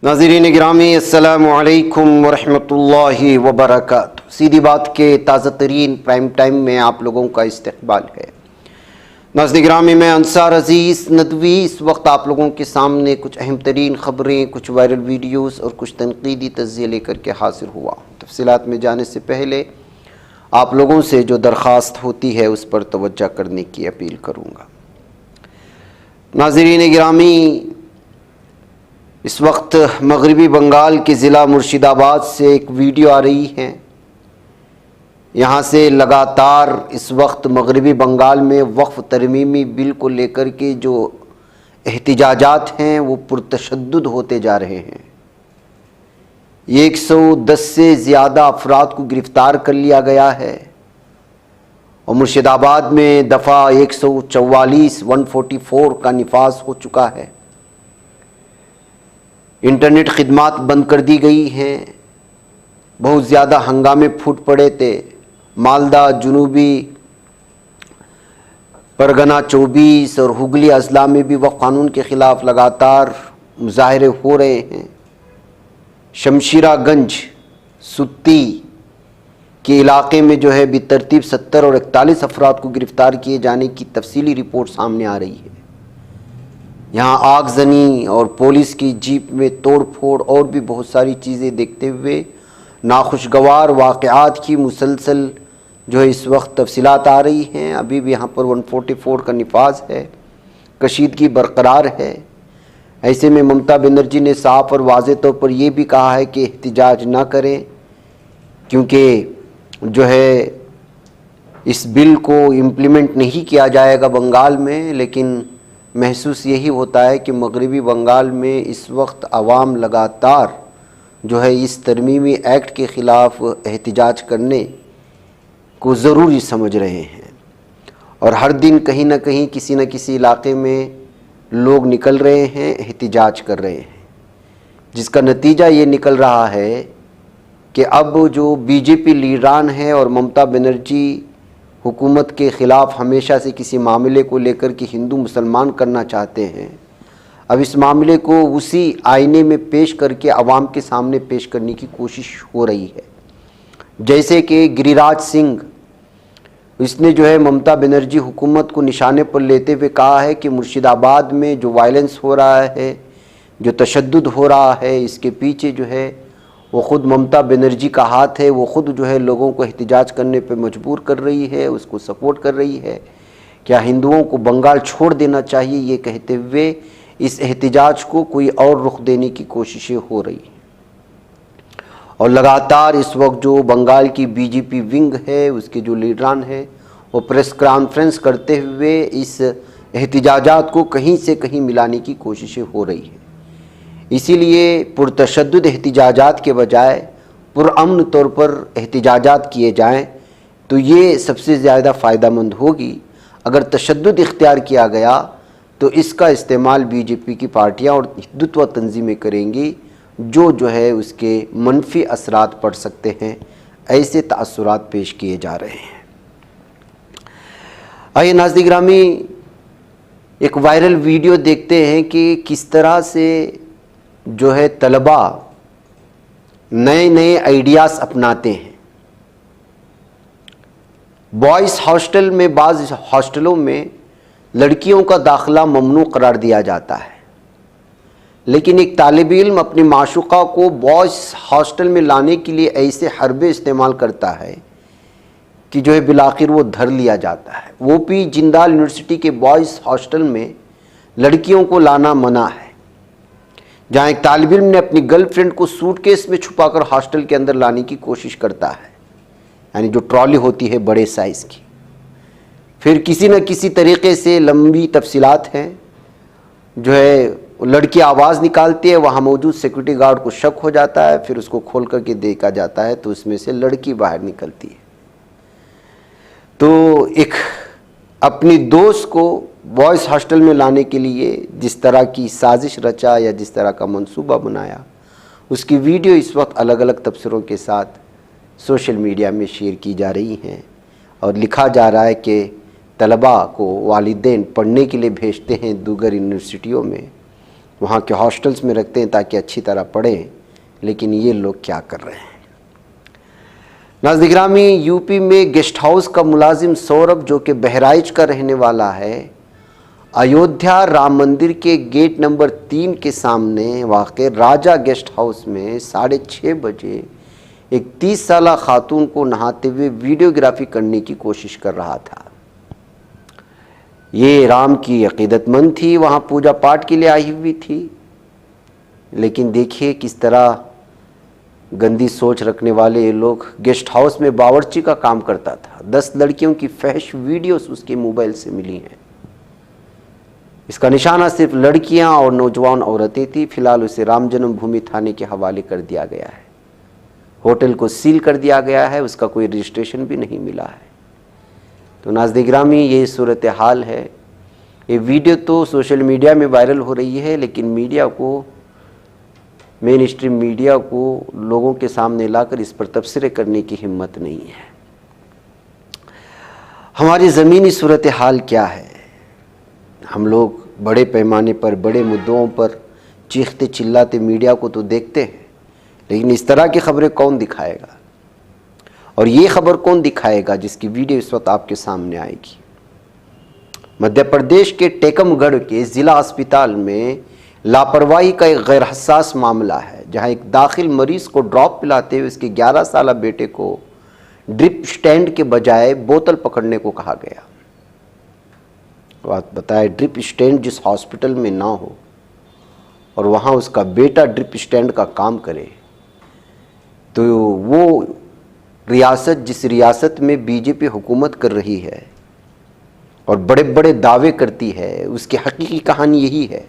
नाज़रीन गिरामी अस्सलामु अलैकुम वरहमतुल्लाहि वबरकातुहू। सीधी बात के ताज़ा तरीन प्राइम टाइम में आप लोगों का इस्तकबाल है। नाज़रीन गिरामी, मैं अंसार अज़ीज़ नदवी इस वक्त आप लोगों के सामने कुछ अहम तरीन ख़बरें, कुछ वायरल वीडियोज़ और कुछ तनकीदी तज़्ज़िये लेकर के हाजिर हुआ। तफ़सीलात में जाने से पहले आप लोगों से जो दरख्वास्त होती है उस पर तवज्जो करने की अपील करूँगा। नाज़रीन गिरामी, इस वक्त मगरबी बंगाल के ज़िला मुर्शिदाबाद से एक वीडियो आ रही है। यहाँ से लगातार इस वक्त मगरबी बंगाल में वक्फ़ तरमीमी बिल को लेकर के जो एहतिजाजात हैं वो पुरतशद्दुद होते जा रहे हैं। 110 से ज़्यादा अफराद को गिरफ़्तार कर लिया गया है और मुर्शिदाबाद में दफ़ा 144 का निफाज हो चुका है। इंटरनेट खिदमात बंद कर दी गई हैं। बहुत ज़्यादा हंगामे फूट पड़े थे। मालदा, जुनूबी परगना 24 और हुगली अजला में भी वक्फ़ क़ानून के ख़िलाफ़ लगातार मुज़ाहरे हो रहे हैं। शमशीरागंज, सुत्ती के इलाक़े में जो है बेतरतीब 70 और 41 अफराद को गिरफ़्तार किए जाने की तफसीली रिपोर्ट सामने आ रही है। यहाँ आगजनी और पुलिस की जीप में तोड़ फोड़ और भी बहुत सारी चीज़ें देखते हुए नाखुशगवार वाक़यात की मुसलसल जो है इस वक्त तफसीलात आ रही हैं। अभी भी यहाँ पर 144 का निफाज है, कशीदगी बरकरार है। ऐसे में ममता बनर्जी ने साफ और वाज़ेह तौर पर यह भी कहा है कि एहतिजाज ना करें, क्योंकि जो है इस बिल को इम्प्लीमेंट नहीं किया जाएगा बंगाल में। लेकिन महसूस यही होता है कि मगरबी बंगाल में इस वक्त आवाम लगातार जो है इस तरमीमी एक्ट के ख़िलाफ़ एहतिजाज करने को ज़रूरी समझ रहे हैं और हर दिन कहीं ना कहीं किसी न किसी इलाके में लोग निकल रहे हैं, एहतिजाज कर रहे हैं, जिसका नतीजा ये निकल रहा है कि अब जो बीजेपी लीडरान है और ममता बनर्जी हुकूमत के ख़िलाफ़ हमेशा से किसी मामले को लेकर के हिंदू मुसलमान करना चाहते हैं, अब इस मामले को उसी आईने में पेश करके आवाम के सामने पेश करने की कोशिश हो रही है। जैसे कि गिरिराज सिंह, इसने जो है ममता बनर्जी हुकूमत को निशाने पर लेते हुए कहा है कि मुर्शिदाबाद में जो वायलेंस हो रहा है, जो तशद्दुद हो रहा है, इसके पीछे जो है वो ख़ुद ममता बनर्जी का हाथ है। वो ख़ुद जो है लोगों को एहतिजाज करने पे मजबूर कर रही है, उसको सपोर्ट कर रही है। क्या हिंदुओं को बंगाल छोड़ देना चाहिए, ये कहते हुए इस एहतिजाज को कोई और रुख देने की कोशिशें हो रही हैं। और लगातार इस वक्त जो बंगाल की बीजेपी विंग है, उसके जो लीडरान है, वो प्रेस कॉन्फ्रेंस करते हुए इस एहतिजाजात को कहीं से कहीं मिलाने की कोशिशें हो रही हैं। इसीलिए पुरतशद्दुद एहतिजाजात के बजाय पुरअमन तौर पर एहतिजाजात किए जाएं तो ये सबसे ज़्यादा फ़ायदेमंद होगी। अगर तशद्दुद इख्तियार किया गया तो इसका इस्तेमाल बीजेपी की पार्टियां और हिंदुत्व तंजीमें करेंगी, जो है उसके मनफी असरात पड़ सकते हैं। ऐसे तासुरात पेश किए जा रहे हैं। आइए नाज़रीन गिरामी, एक वायरल वीडियो देखते हैं कि किस तरह से जो है तलबा नए नए आइडियाज़ अपनाते हैं। बॉयज़ हॉस्टल में, बाज़ हॉस्टलों में लड़कियों का दाखिला ममनू करार दिया जाता है, लेकिन एक तालिब इल्म अपनी माशूक़ा को बॉयज़ हॉस्टल में लाने के लिए ऐसे हरबे इस्तेमाल करता है कि जो है बिलाखिर वो धर लिया जाता है। वो भी जिंदाल यूनिवर्सिटी के बॉयज़ हॉस्टल में लड़कियों को लाना मना है, जहाँ एक तालिब इल्म ने अपनी गर्लफ्रेंड को सूटकेस में छुपाकर हॉस्टल के अंदर लाने की कोशिश करता है, यानी जो ट्रॉली होती है बड़े साइज़ की। फिर किसी न किसी तरीक़े से, लंबी तफसीलात हैं, जो है लड़की आवाज़ निकालती है, वहाँ मौजूद सिक्योरिटी गार्ड को शक हो जाता है। फिर उसको खोल करके देखा जाता है तो उसमें से लड़की बाहर निकलती है। तो एक अपनी दोस्त को बॉयज़ हॉस्टल में लाने के लिए जिस तरह की साजिश रचा या जिस तरह का मंसूबा बनाया, उसकी वीडियो इस वक्त अलग अलग तबसरों के साथ सोशल मीडिया में शेयर की जा रही हैं और लिखा जा रहा है कि तलबा को वालिदैन पढ़ने के लिए भेजते हैं दूसरी यूनिवर्सिटियों में, वहाँ के हॉस्टल्स में रखते हैं ताकि अच्छी तरह पढ़ें, लेकिन ये लोग क्या कर रहे हैं। नाज़रीन गिरामी, यूपी में गेस्ट हाउस का मुलाजिम सौरभ, जो कि बहराइच का रहने वाला है, अयोध्या राम मंदिर के गेट नंबर 3 के सामने वाक़े राजा गेस्ट हाउस में 6:30 बजे एक 30 साला खातून को नहाते हुए वीडियोग्राफी करने की कोशिश कर रहा था। ये राम की अकीदतमंद थी, वहाँ पूजा पाठ के लिए आई हुई थी, लेकिन देखिए किस तरह गंदी सोच रखने वाले ये लोग। गेस्ट हाउस में बावर्ची का काम करता था। 10 लड़कियों की फहश वीडियोस उसके मोबाइल से मिली हैं। इसका निशाना सिर्फ लड़कियां और नौजवान औरतें थी। फिलहाल उसे राम जन्मभूमि थाने के हवाले कर दिया गया है। होटल को सील कर दिया गया है, उसका कोई रजिस्ट्रेशन भी नहीं मिला है। तो नाज़रीन गिरामी, ये सूरत हाल है। ये वीडियो तो सोशल मीडिया में वायरल हो रही है, लेकिन मीडिया को, मेन स्ट्रीम मीडिया को लोगों के सामने लाकर इस पर तबसरे करने की हिम्मत नहीं है। हमारी ज़मीनी सूरत हाल क्या है? हम लोग बड़े पैमाने पर बड़े मुद्दों पर चीखते चिल्लाते मीडिया को तो देखते हैं, लेकिन इस तरह की खबरें कौन दिखाएगा? और ये खबर कौन दिखाएगा जिसकी वीडियो इस वक्त आपके सामने आएगी? मध्य प्रदेश के टेकमगढ़ के ज़िला अस्पताल में लापरवाही का एक गैर हसास मामला है, जहां एक दाखिल मरीज़ को ड्रॉप पिलाते हुए उसके 11 साला बेटे को ड्रिप स्टैंड के बजाय बोतल पकड़ने को कहा गया। बात बताए, ड्रिप स्टैंड जिस हॉस्पिटल में ना हो और वहाँ उसका बेटा ड्रिप स्टैंड का काम करे, तो वो रियासत, जिस रियासत में बीजेपी हुकूमत कर रही है और बड़े बड़े दावे करती है, उसकी हकीकी कहानी यही है।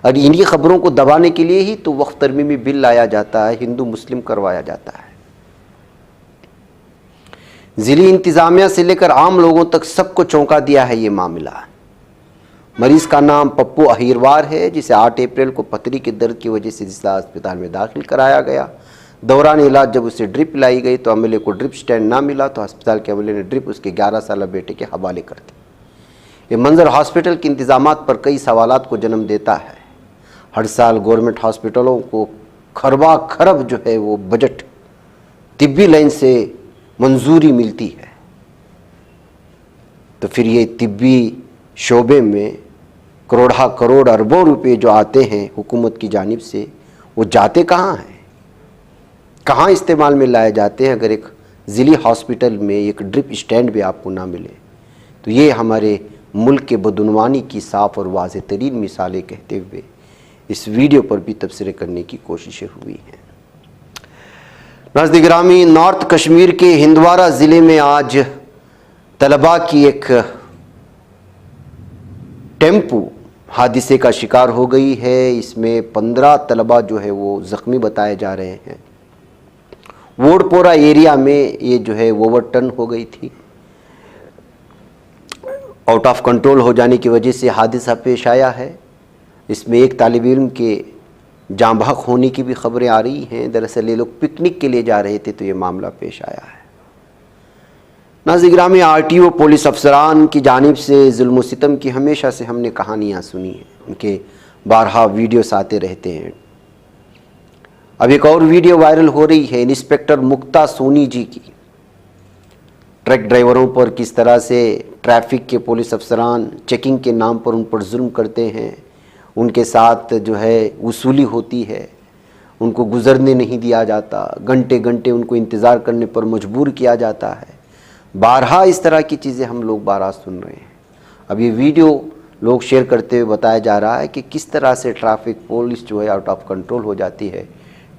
और इन्हीं खबरों को दबाने के लिए ही तो वक्फ तरमीमी बिल लाया जाता है, हिंदू मुस्लिम करवाया जाता है। ज़िली इंतज़ामिया से लेकर आम लोगों तक सबको चौंका दिया है ये मामला। मरीज़ का नाम पप्पू अहिरवार है, जिसे 8 अप्रैल को पथरी के दर्द की वजह से जिला अस्पताल में दाखिल कराया गया। दौरान इलाज जब उसे ड्रिप लाई गई तो अमले को ड्रिप स्टैंड ना मिला, तो अस्पताल के अमले ने ड्रिप उसके 11 साला बेटे के हवाले कर दी। ये मंजर हॉस्पिटल के इंतजामात पर कई सवालात को जन्म देता है। हर साल गवर्नमेंट हॉस्पिटलों को खरबा खरब जो है वो बजट तिब्बी लाइन से मंजूरी मिलती है, तो फिर ये तिब्बी शोबे में करोड़ा करोड़ अरबों रुपए जो आते हैं हुकूमत की जानिब से, वो जाते कहाँ हैं, कहाँ इस्तेमाल में लाए जाते हैं? अगर एक ज़िली हॉस्पिटल में एक ड्रिप स्टैंड भी आपको ना मिले, तो ये हमारे मुल्क के बदुनवानी की साफ़ और वाज़ेह तरीन मिसालें कहते हुए इस वीडियो पर भी तबसरे करने की कोशिशें हुई हैं। नाज़रीन गिरामी, नॉर्थ कश्मीर के हिंदवारा ज़िले में आज तलबा की एक टेम्पो हादिसे का शिकार हो गई है। इसमें 15 तलबा जो है वो ज़ख्मी बताए जा रहे हैं। वोडपोरा एरिया में ये जो है ओवरटर्न हो गई थी। आउट ऑफ कंट्रोल हो जाने की वजह से हादिसा पेश आया है। इसमें एक तालिब इल्म के जाँ बहक होने की भी खबरें आ रही हैं। दरअसल ये लोग पिकनिक के लिए जा रहे थे, तो ये मामला पेश आया है। नाज़रीन गिरामी, RTO पुलिस अफसरान की जानिब से जुल्म सितम की हमेशा से हमने कहानियाँ सुनी हैं, उनके बारहा वीडियोस आते रहते हैं। अब एक और वीडियो वायरल हो रही है इंस्पेक्टर मुक्ता सोनी जी की। ट्रक ड्राइवरों पर किस तरह से ट्रैफिक के पुलिस अफसरान चेकिंग के नाम पर उन पर जुल्म करते हैं, उनके साथ जो है वसूली होती है, उनको गुजरने नहीं दिया जाता, घंटे घंटे उनको इंतज़ार करने पर मजबूर किया जाता है। बारहा इस तरह की चीज़ें हम लोग बारहा सुन रहे हैं। अब ये वीडियो लोग शेयर करते हुए बताया जा रहा है कि किस तरह से ट्रैफिक पुलिस जो है आउट ऑफ कंट्रोल हो जाती है,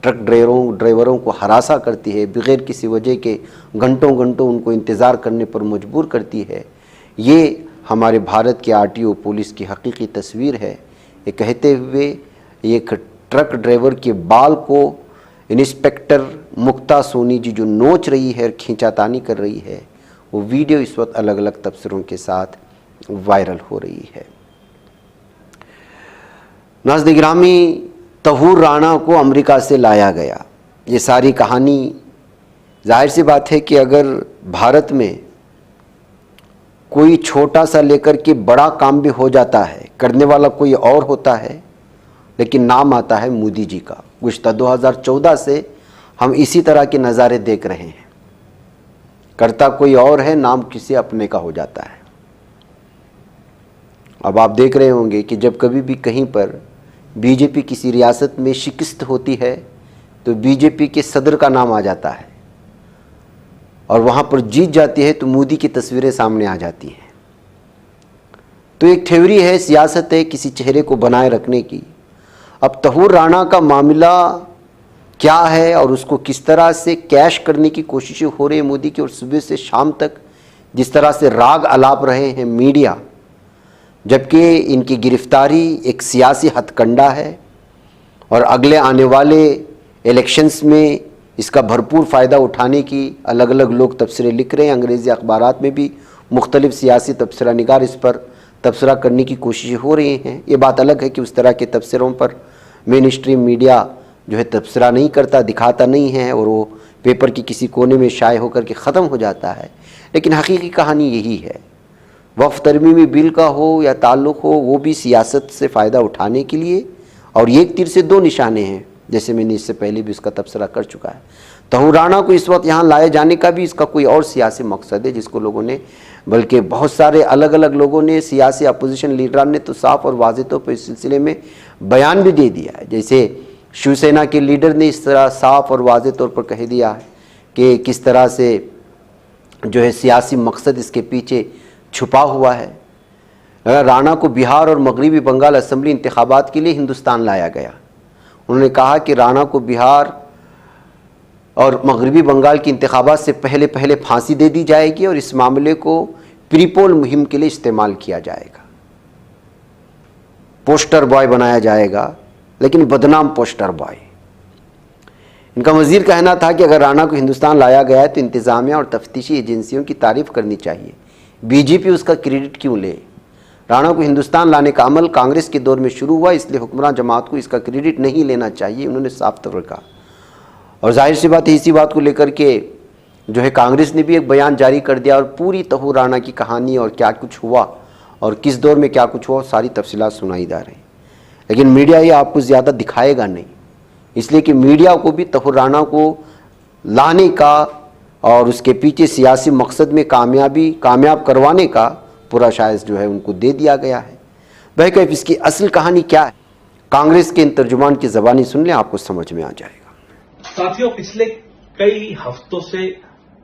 ट्रक ड्राइवरों को हरासा करती है, बग़ैर किसी वजह के घंटों घंटों उनको इंतज़ार करने पर मजबूर करती है। ये हमारे भारत के RTO पुलिस की हकीकी तस्वीर है। ये कहते हुए एक ट्रक ड्राइवर के बाल को इंस्पेक्टर मुक्ता सोनी जी जो नोच रही है और खींचातानी कर रही है, वो वीडियो इस वक्त अलग अलग तबसरों के साथ वायरल हो रही है। नाज़रीन गिरामी, तहूर राणा को अमेरिका से लाया गया। ये सारी कहानी, जाहिर सी बात है कि अगर भारत में कोई छोटा सा लेकर के बड़ा काम भी हो जाता है, करने वाला कोई और होता है, लेकिन नाम आता है मोदी जी का। गुज़िश्ता 2014 से हम इसी तरह के नज़ारे देख रहे हैं, करता कोई और है, नाम किसी अपने का हो जाता है। अब आप देख रहे होंगे कि जब कभी भी कहीं पर बीजेपी किसी रियासत में शिकस्त होती है तो बीजेपी के सदर का नाम आ जाता है, और वहाँ पर जीत जाती है तो मोदी की तस्वीरें सामने आ जाती हैं। तो एक थ्योरी है, सियासत है किसी चेहरे को बनाए रखने की। अब तहूर राणा का मामला क्या है और उसको किस तरह से कैश करने की कोशिशें हो रही है मोदी की, और सुबह से शाम तक जिस तरह से राग अलाप रहे हैं मीडिया, जबकि इनकी गिरफ्तारी एक सियासी हथकंडा है और अगले आने वाले इलेक्शंस में इसका भरपूर फ़ायदा उठाने की अलग अलग लोग तबसरे लिख रहे हैं। अंग्रेज़ी अखबारात में भी मुख्तलिफ सियासी तबसरा निगार इस पर तबसरा करने की कोशिशें हो रही हैं। ये बात अलग है कि उस तरह के तबसरों पर मेन स्ट्रीम मीडिया जो है तबसरा नहीं करता, दिखाता नहीं है, और वो पेपर की किसी कोने में शाये होकर के ख़त्म हो जाता है। लेकिन हकीकी कहानी यही है, वफ़ तरमीमी बिल का हो या ताल्लुक़ हो, वो भी सियासत से फ़ायदा उठाने के लिए, और एक तीर से दो निशाने हैं, जैसे मैंने इससे पहले भी उसका तबसरा कर चुका है। तहूर राणा को इस वक्त यहाँ लाए जाने का भी इसका कोई और सियासी मकसद है, जिसको लोगों ने, बल्कि बहुत सारे अलग अलग लोगों ने, सियासी अपोजिशन लीडरान ने तो साफ और वाज़ेह तौर पर इस सिलसिले में बयान भी दे दिया है। जैसे शिवसेना के लीडर ने इस तरह साफ और वाज़ेह तौर पर कह दिया है कि किस तरह से जो है सियासी मकसद इसके पीछे छुपा हुआ है। राणा को बिहार और मगरबी बंगाल असम्बली इंतखाबात के लिए हिंदुस्तान लाया गया। उन्होंने कहा कि राणा को बिहार और मगरबी बंगाल की इंतखाबात से पहले पहले फांसी दे दी जाएगी और इस मामले को प्रीपोल मुहिम के लिए इस्तेमाल किया जाएगा। पोस्टर बॉय बनाया जाएगा, लेकिन बदनाम पोस्टर बॉय। इनका मज़ीद कहना था कि अगर राणा को हिंदुस्तान लाया गया है तो इंतज़ामिया और तफ्तीशी एजेंसियों की तारीफ़ करनी चाहिए, बीजेपी उसका क्रेडिट क्यों ले। राणा को हिंदुस्तान लाने का अमल कांग्रेस के दौर में शुरू हुआ, इसलिए हुक्मरान जमात को इसका क्रेडिट नहीं लेना चाहिए, उन्होंने साफ तौर पर कहा। और जाहिर सी बात है, इसी बात को लेकर के जो है कांग्रेस ने भी एक बयान जारी कर दिया और पूरी तहूर राणा की कहानी और क्या कुछ हुआ और किस दौर में क्या कुछ हुआ सारी तफसीलात सुनाई जा रही। लेकिन मीडिया ये आपको ज़्यादा दिखाएगा नहीं, इसलिए कि मीडिया को भी तहूर राणा को लाने का और उसके पीछे सियासी मकसद में कामयाब करवाने का पूरा शायद जो है उनको दे दिया गया है। बहरकैफ इसकी असल कहानी क्या है, कांग्रेस के इन तर्जुमान की ज़बानी सुन लें, आपको समझ में आ जाएगा। साथियों, पिछले कई हफ्तों से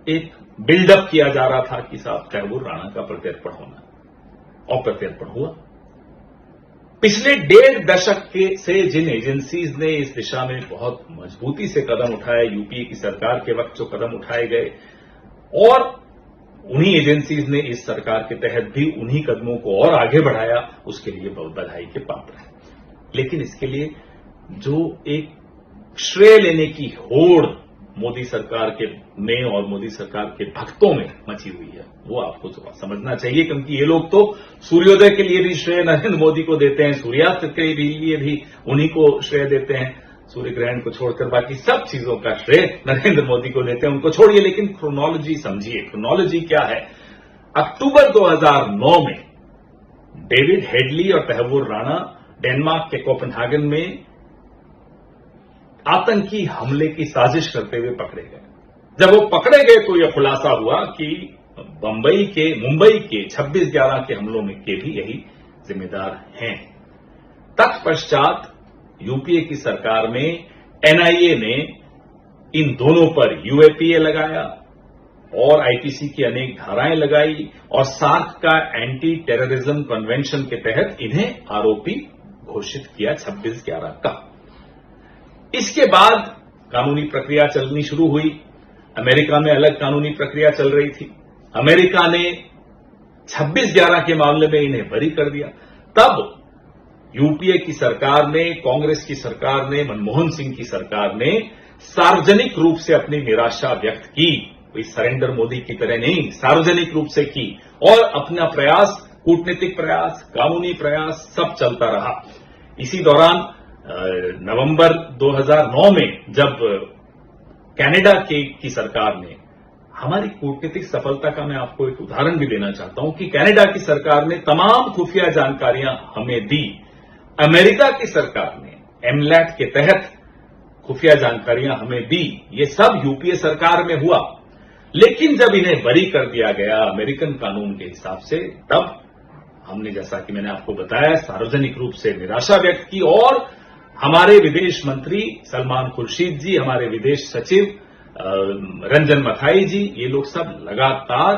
एक बिल्डअप किया जा रहा था कि साहब तहूर राणा का प्रत्यर्पण होना, और प्रत्यर्पण हुआ। पिछले 1.5 दशक से जिन एजेंसीज ने इस दिशा में बहुत मजबूती से कदम उठाए, यूपीए की सरकार के वक्त जो कदम उठाए गए, और उन्हीं एजेंसीज ने इस सरकार के तहत भी उन्हीं कदमों को और आगे बढ़ाया, उसके लिए बहुत बधाई के पात्र हैं। लेकिन इसके लिए जो एक श्रेय लेने की होड़ मोदी सरकार के में और मोदी सरकार के भक्तों में मची हुई है, वो आपको समझना चाहिए, क्योंकि ये लोग तो सूर्योदय के लिए भी श्रेय नरेंद्र मोदी को देते हैं, सूर्यास्त के लिए भी उन्हीं को श्रेय देते हैं, सूर्य ग्रहण को छोड़कर बाकी सब चीजों का श्रेय नरेंद्र मोदी को देते हैं, उनको छोड़िए। लेकिन क्रोनोलॉजी समझिए, क्रोनोलॉजी क्या है। अक्टूबर 2009 में डेविड हेडली और तहूर राणा डेनमार्क के कोपेनहेगन में आतंकी हमले की साजिश करते हुए पकड़े गए। जब वो पकड़े गए तो यह खुलासा हुआ कि मुंबई के 26/11 के हमलों में के भी यही जिम्मेदार हैं। तत्पश्चात यूपीए की सरकार में एनआईए ने इन दोनों पर यूएपीए लगाया और आईपीसी की अनेक धाराएं लगाई और सार्क का एंटी टेररिज्म कन्वेंशन के तहत इन्हें आरोपी घोषित किया 26/11 का। इसके बाद कानूनी प्रक्रिया चलनी शुरू हुई। अमेरिका में अलग कानूनी प्रक्रिया चल रही थी। अमेरिका ने 26/11 के मामले में इन्हें बरी कर दिया। तब यूपीए की सरकार ने, कांग्रेस की सरकार ने, मनमोहन सिंह की सरकार ने सार्वजनिक रूप से अपनी निराशा व्यक्त की। कोई सरेंडर मोदी की तरह नहीं, सार्वजनिक रूप से की, और अपना प्रयास, कूटनीतिक प्रयास, कानूनी प्रयास सब चलता रहा। इसी दौरान नवंबर 2009 में जब कनाडा की सरकार ने, हमारी कूटनीतिक सफलता का मैं आपको एक उदाहरण भी देना चाहता हूं कि कनाडा की सरकार ने तमाम खुफिया जानकारियां हमें दी। अमेरिका की सरकार ने एमलैट के तहत खुफिया जानकारियां हमें दी, ये सब यूपीए सरकार में हुआ। लेकिन जब इन्हें बरी कर दिया गया अमेरिकन कानून के हिसाब से, तब हमने, जैसा कि मैंने आपको बताया, सार्वजनिक रूप से निराशा व्यक्त की और हमारे विदेश मंत्री सलमान खुर्शीद जी, हमारे विदेश सचिव रंजन मथाई जी, ये लोग सब लगातार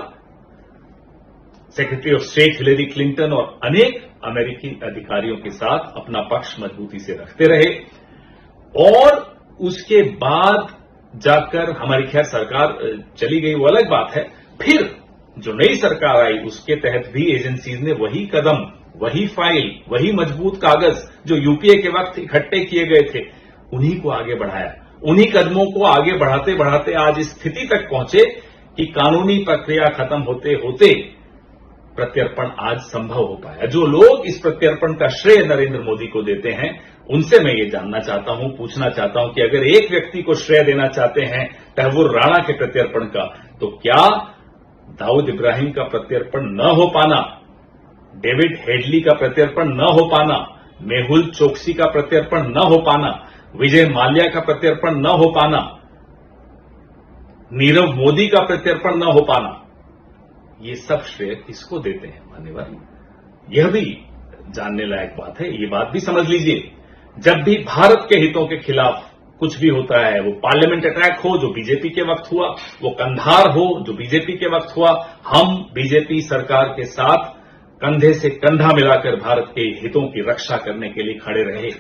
secretary of state Hillary Clinton और अनेक अमेरिकी अधिकारियों के साथ अपना पक्ष मजबूती से रखते रहे। और उसके बाद जाकर हमारी खैर सरकार चली गई, वो अलग बात है। फिर जो नई सरकार आई उसके तहत भी एजेंसीज ने वही कदम, वही फाइल, वही मजबूत कागज जो यूपीए के वक्त इकट्ठे किए गए थे, उन्हीं को आगे बढ़ाया। उन्हीं कदमों को आगे बढ़ाते बढ़ाते आज इस स्थिति तक पहुंचे कि कानूनी प्रक्रिया खत्म होते होते प्रत्यर्पण आज संभव हो पाया। जो लोग इस प्रत्यर्पण का श्रेय नरेंद्र मोदी को देते हैं, उनसे मैं ये जानना चाहता हूं, पूछना चाहता हूं कि अगर एक व्यक्ति को श्रेय देना चाहते हैं तहव्वुर राणा के प्रत्यर्पण का, तो क्या दाऊद इब्राहिम का प्रत्यर्पण न हो पाना, डेविड हेडली का प्रत्यर्पण न हो पाना, मेहुल चोकसी का प्रत्यर्पण न हो पाना, विजय माल्या का प्रत्यर्पण न हो पाना, नीरव मोदी का प्रत्यर्पण न हो पाना, ये सब श्रेय किसको देते हैं मान्यवर? यह भी जानने लायक बात है। ये बात भी समझ लीजिए, जब भी भारत के हितों के खिलाफ कुछ भी होता है, वो पार्लियामेंट अटैक हो जो बीजेपी के वक्त हुआ, वो कंधार हो जो बीजेपी के वक्त हुआ, हम बीजेपी सरकार के साथ कंधे से कंधा मिलाकर भारत के हितों की रक्षा करने के लिए खड़े रहे।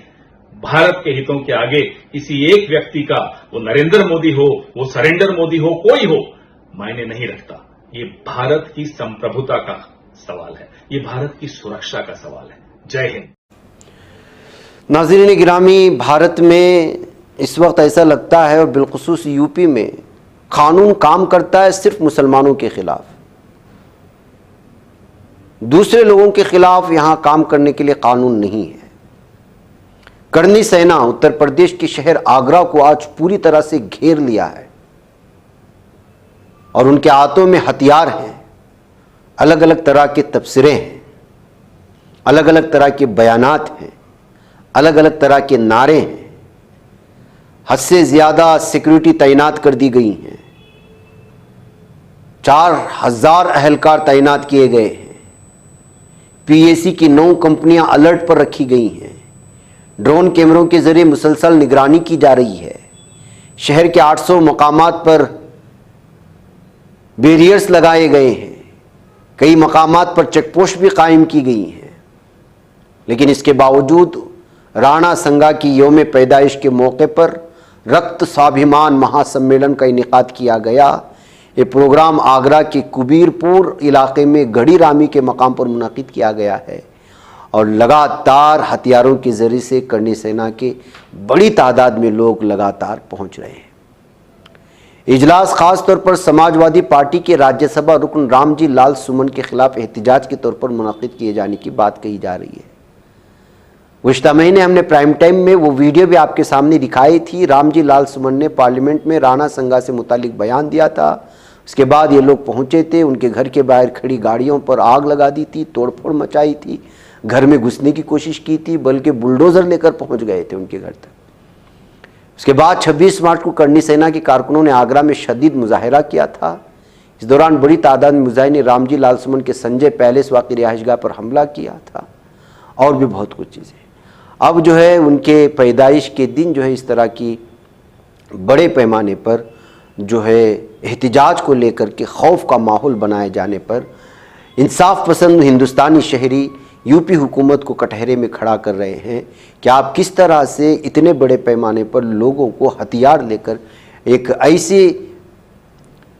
भारत के हितों के आगे किसी एक व्यक्ति का, वो नरेंद्र मोदी हो, वो सरेंडर मोदी हो, कोई हो, मायने नहीं रखता। ये भारत की संप्रभुता का सवाल है, ये भारत की सुरक्षा का सवाल है। जय हिंद। नाज़रीन गिरामी, भारत में इस वक्त ऐसा लगता है, और बिलखुसूस यूपी में, कानून काम करता है सिर्फ मुसलमानों के खिलाफ। दूसरे लोगों के खिलाफ यहां काम करने के लिए कानून नहीं है। करनी सेना उत्तर प्रदेश के शहर आगरा को आज पूरी तरह से घेर लिया है और उनके हाथों में हथियार हैं, अलग अलग तरह के तबसरे हैं, अलग अलग तरह के बयानात हैं, अलग अलग तरह के नारे हैं। हद से ज्यादा सिक्योरिटी तैनात कर दी गई हैं, 4000 अहलकार तैनात किए गए हैं, पीएसी की 9 कंपनियां अलर्ट पर रखी गई हैं, ड्रोन कैमरों के जरिए मुसलसल निगरानी की जा रही है, शहर के 800 मकामात पर बैरियर्स लगाए गए हैं, कई मकामात पर चेकपोस्ट भी कायम की गई हैं। लेकिन इसके बावजूद राणा संगा की यौम पैदाइश के मौके पर रक्त स्वाभिमान महासम्मेलन का इनेकाद किया गया। ये प्रोग्राम आगरा के कुबीरपुर इलाके में गढ़ी रामी के मकाम पर मुनाकिद किया गया है और लगातार हथियारों के जरिए से करनी सेना के बड़ी तादाद में लोग लगातार पहुंच रहे हैं। इजलास खास तौर पर समाजवादी पार्टी के राज्यसभा रुकन रामजी लाल सुमन के खिलाफ एहतिजाज के तौर पर मुनाकिद किए जाने की बात कही जा रही है। गुज़िश्ता महीने हमने प्राइम टाइम में वो वीडियो भी आपके सामने दिखाई थी। रामजी लाल सुमन ने पार्लियामेंट में राणा संगा से मुतालिक बयान दिया था। उसके बाद ये लोग पहुंचे थे, उनके घर के बाहर खड़ी गाड़ियों पर आग लगा दी थी, तोड़फोड़ मचाई थी, घर में घुसने की कोशिश की थी, बल्कि बुलडोजर लेकर पहुंच गए थे उनके घर तक। उसके बाद 26 मार्च को करनी सेना के कारकुनों ने आगरा में शदीद मुजाहिरा किया था। इस दौरान बड़ी तादाद में मुजाहिरीन ने रामजी लाल सुमन के संजय पैलेस वाक़ई रिहाइशगाह पर हमला किया था और भी बहुत कुछ चीज़ें। अब जो है उनके पैदाइश के दिन जो है इस तरह की बड़े पैमाने पर जो है एहतिजाज को लेकर के खौफ का माहौल बनाए जाने पर इंसाफ पसंद हिंदुस्तानी शहरी यूपी हुकूमत को कटहरे में खड़ा कर रहे हैं कि आप किस तरह से इतने बड़े पैमाने पर लोगों को हथियार लेकर एक ऐसी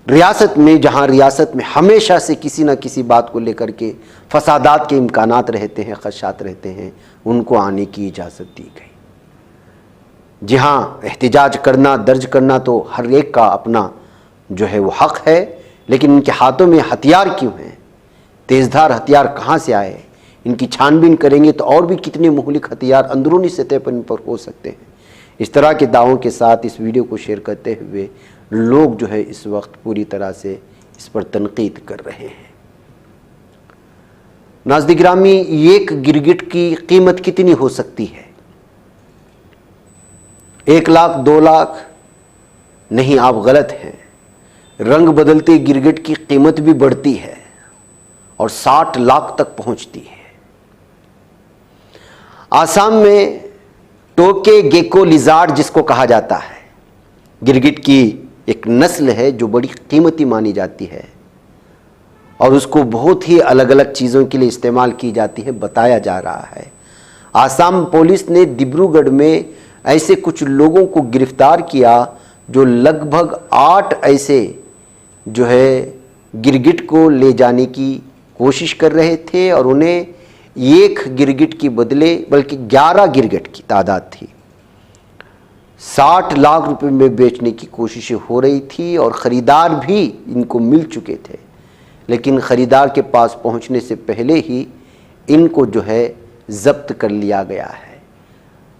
रियासत में, जहां रियासत में हमेशा से किसी न किसी बात को लेकर के फसादात के इम्कानात रहते हैं, खदशात रहते हैं, उनको आने की इजाज़त दी गई। जी हाँ, एहतिजाज करना, दर्ज करना तो हर एक का अपना जो है वो हक़ है, लेकिन इनके हाथों में हथियार क्यों हैं? तेज़धार हथियार कहाँ से आए? इनकी छानबीन करेंगे तो और भी कितने मुहलिक हथियार अंदरूनी सतह पर इन पर हो सकते हैं। इस तरह के दावों के साथ इस वीडियो को शेयर करते हुए लोग जो है इस वक्त पूरी तरह से इस पर तनकीद कर रहे हैं। नाज़रीन गिरामी, एक गिरगिट की कीमत कितनी हो सकती है? 1 लाख 2 लाख नहीं, आप गलत हैं। रंग बदलते गिरगिट की कीमत भी बढ़ती है और 60 लाख तक पहुंचती है। आसाम में टोके गेको लिजार्ड जिसको कहा जाता है, गिरगिट की एक नस्ल है जो बड़ी कीमती मानी जाती है और उसको बहुत ही अलग अलग चीज़ों के लिए इस्तेमाल की जाती है, बताया जा रहा है। आसाम पुलिस ने डिब्रूगढ़ में ऐसे कुछ लोगों को गिरफ्तार किया जो लगभग 8 ऐसे जो है गिरगिट को ले जाने की कोशिश कर रहे थे और उन्हें 1 गिरगिट की बदले बल्कि 11 गिरगिट की तादाद थी, 60 लाख रुपए में बेचने की कोशिशें हो रही थी और ख़रीदार भी इनको मिल चुके थे, लेकिन ख़रीदार के पास पहुंचने से पहले ही इनको जो है ज़ब्त कर लिया गया है।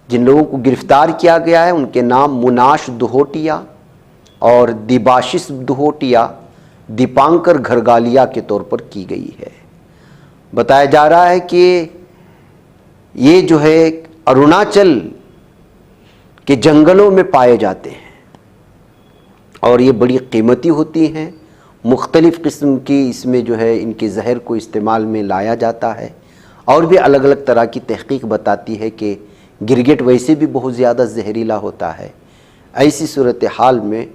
जिन लोगों को गिरफ्तार किया गया है उनके नाम मुनाश दुहोटिया और दिबाशिश दुहोटिया, दीपांकर घरगालिया के तौर पर की गई है। बताया जा रहा है कि ये जो है अरुणाचल के जंगलों में पाए जाते हैं और ये बड़ी कीमती होती हैं। मुख्तलिफ़ किस्म की इसमें जो है इनके जहर को इस्तेमाल में लाया जाता है और भी अलग अलग तरह की तहकीक बताती है कि गिरगिट वैसे भी बहुत ज़्यादा जहरीला होता है। ऐसी सूरत हाल में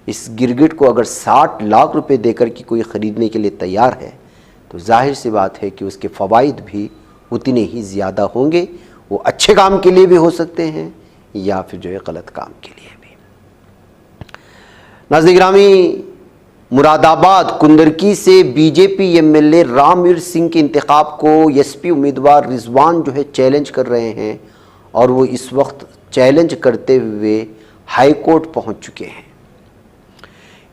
इस गिरगिट को अगर 60 लाख रुपए देकर कि कोई ख़रीदने के लिए तैयार है तो जाहिर सी बात है कि उसके फ़वाइद भी उतने ही ज़्यादा होंगे। वो अच्छे काम के लिए भी हो सकते हैं या फिर जो है गलत काम के लिए भी। नाज़रीन गिरामी, मुरादाबाद कुंदरकी से बीजेपी एमएलए रामवीर सिंह के इंतखाब को एसपी उम्मीदवार रिजवान जो है चैलेंज कर रहे हैं और वो इस वक्त चैलेंज करते हुए हाई कोर्ट पहुँच चुके हैं।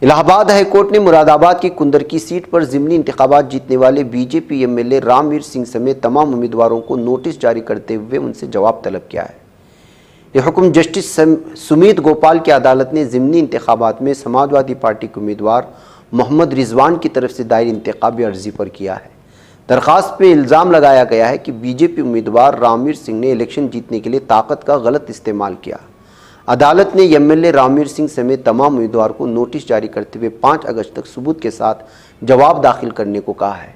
इलाहाबाद हाई कोर्ट ने मुरादाबाद की कुंदरकी सीट पर ज़िमनी इंतखाबात जीतने वाले बीजेपी एमएलए रामवीर सिंह समेत तमाम उम्मीदवारों को नोटिस जारी करते हुए उनसे जवाब तलब किया है। यह हुक्म जस्टिस सुमीत गोपाल की अदालत ने ज़िमनी इंतखाबात में समाजवादी पार्टी के उम्मीदवार मोहम्मद रिजवान की तरफ से दायर इंतखाबी अर्जी पर किया है। दरख्वास्त में इल्ज़ाम लगाया गया है कि बीजेपी उम्मीदवार रामवीर सिंह ने इलेक्शन जीतने के लिए ताकत का गलत इस्तेमाल किया। अदालत ने एमएलए रामवीर सिंह समेत तमाम उम्मीदवार को नोटिस जारी करते हुए 5 अगस्त तक सबूत के साथ जवाब दाखिल करने को कहा है।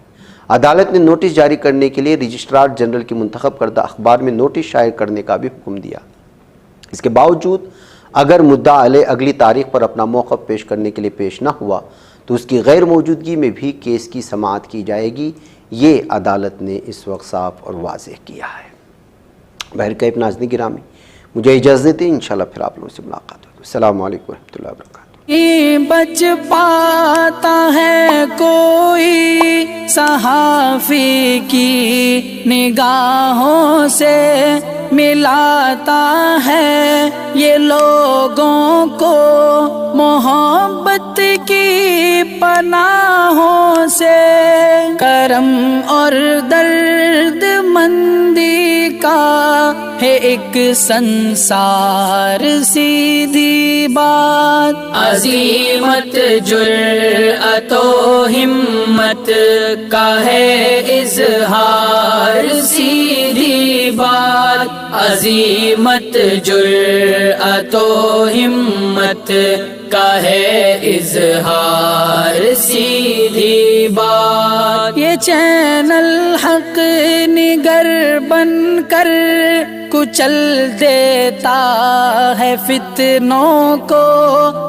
अदालत ने नोटिस जारी करने के लिए रजिस्ट्रार जनरल की मुंतखब करदा अखबार में नोटिस शायर करने का भी हुक्म दिया। इसके बावजूद अगर मुद्दा अलैह अगली तारीख पर अपना मौक़िफ़ पेश करने के लिए पेश न हुआ तो उसकी गैर मौजूदगी में भी केस की समाअत की जाएगी। ये अदालत ने इस वक्त साफ और वाज़ेह किया है। बहरकैफ नाज़रीन गिरामी, मुझे इजाज़त दें, इंशाल्लाह फिर आप लोगों से मुलाकात होगी। अस्सलामु अलैकुम रहमतुल्लाहि व बरकातुहू। बच पाता है कोई सहाफ़ी की निगाहों से, मिलाता है ये लोगों को मोहब्बत की पनाहों से। करम और दर्द मंदी का है एक संसार सीधी बात। अज़ीमत जुर्अतो हिम्मत का है इज़हार सीधी बात। अज़ीमत जुर्अतो हिम्मत का है इज़हार सीधी बात। ये चैनल हक निगर बनकर कुचल देता है फितनों को,